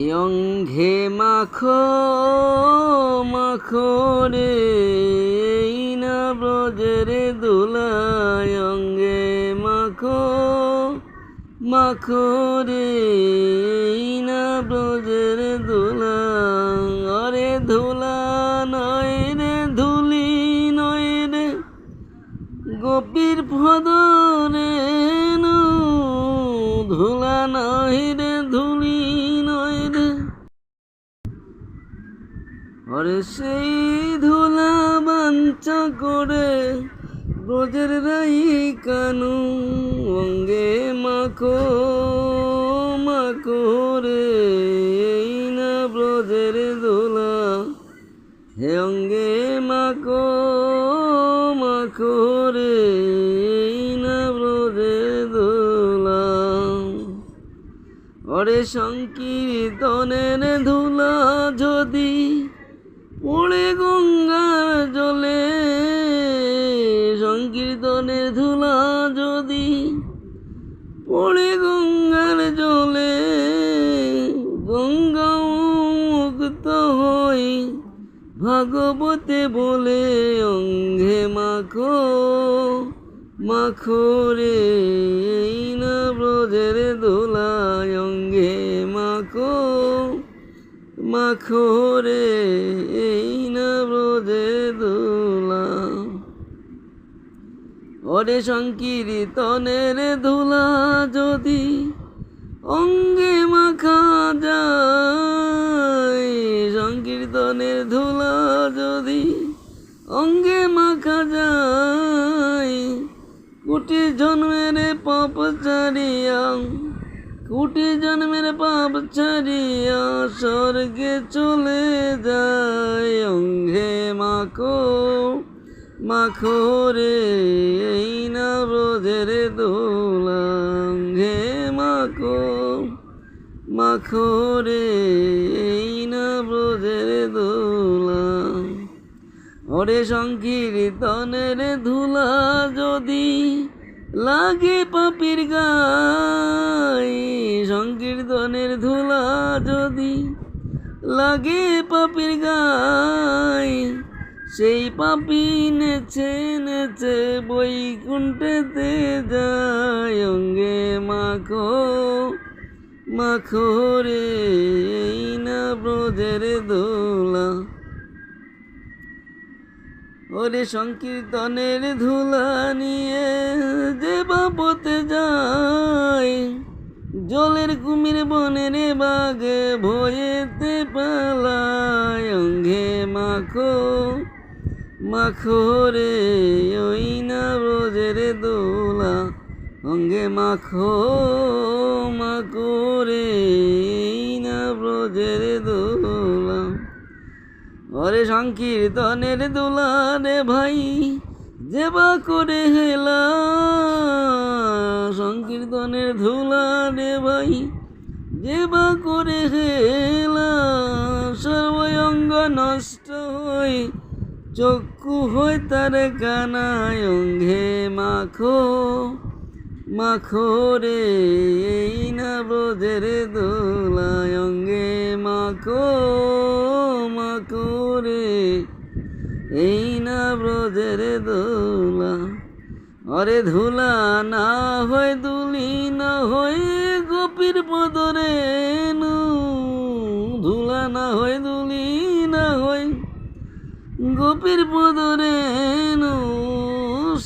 অঙ্ঘে মাখো মাখো রে না ব্রজের দোলায় অঙ্গে মাখো মাখো রে না ব্রজের দোলা অরে ধুলা নয় রে ধুলি নয় রে গোপীর ভদরে ধুলা নয় রে ধুলি নয় রে অরে সেই ধুলা বাঞ্চা করে ব্রজের রাই কানু অঙ্গে মাখো মাখো রে না ব্রজের দোলা হে অঙ্গে মাখো মাখো রে না ব্রজের দোলা অরে সংকীর্তনের ধুলা যদি পড়ে গঙ্গার জলে সংকীর্তনের ধুলা যদি পড়ে গঙ্গার জলে গঙ্গা মুক্ত হই ভাগবতে বলে অঙ্গে মাখো মাখো রে না ব্রজের দোলা অঙ্গে মাখো মাখো রে না ব্রজের দোলা ওরে সংকীর্তনের ধুলা যদি অঙ্গে মাখা যায় সংকীর্তনের ধুলা যদি অঙ্গে মাখা যায় কোটি জন্মের পাপ ছাড়িয়া কোটি জন্মের পাপ ছাড়িয়া স্বর্গে চলে যায় অঙ্গে মাখো মাখো রে না ব্রজের দোলা অঙ্গে মাখো মাখো রে না ব্রজের দোলা ওরে সংকীর্তনের ধুলা যদি লাগে পাপীর গায় সংকীর্তনের ধুলা যদি লাগে পাপীর গায় সেই পাপী নেচে নেচে বৈকুণ্ঠেতে যায় অঙ্গে মাখো মাখো রে না ব্রজের দোলা ওরে সংকীর্তনের ধুলা নিয়ে যে বাপতে যায় জলের কুমির বনের বাগে ভয়েতে পালায় অঙ্গে মাখো মাখো রে ওই না ব্রজের দোলা অঙ্গে মাখো মাখো রে না ব্রজের দোলা ওরে সংকীর্তনের দোলা রে ভাই যেবা করে হেলা সংকীর্তনের ধুলা রে ভাই যেবা করে হেলা সর্বঙ্গ নষ্ট হই চক্ষু হই তার কানায় অঙ্গে মাখো মাখো রে না ব্রজের দোলা অঙ্গে মাখো মাখো রে এই না ব্রজের দোলা অরে ধুলা না হয় দুলি না হয় গোপীর পদরে ধুলা না হয় দুলি না হয় গোপীর পদরে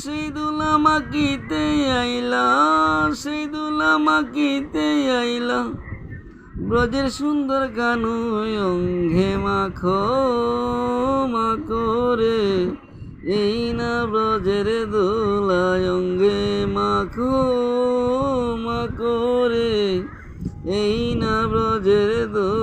সেই দুলা মাকিতে আইলা সেই দুলা মাকিতে আইলা ব্রজের সুন্দর কানু অঙ্গে মাখো মাখো রে এই না ব্রজের দোলা অঙ্গে মাখো মাখো রে এই না ব্রজের দোলা।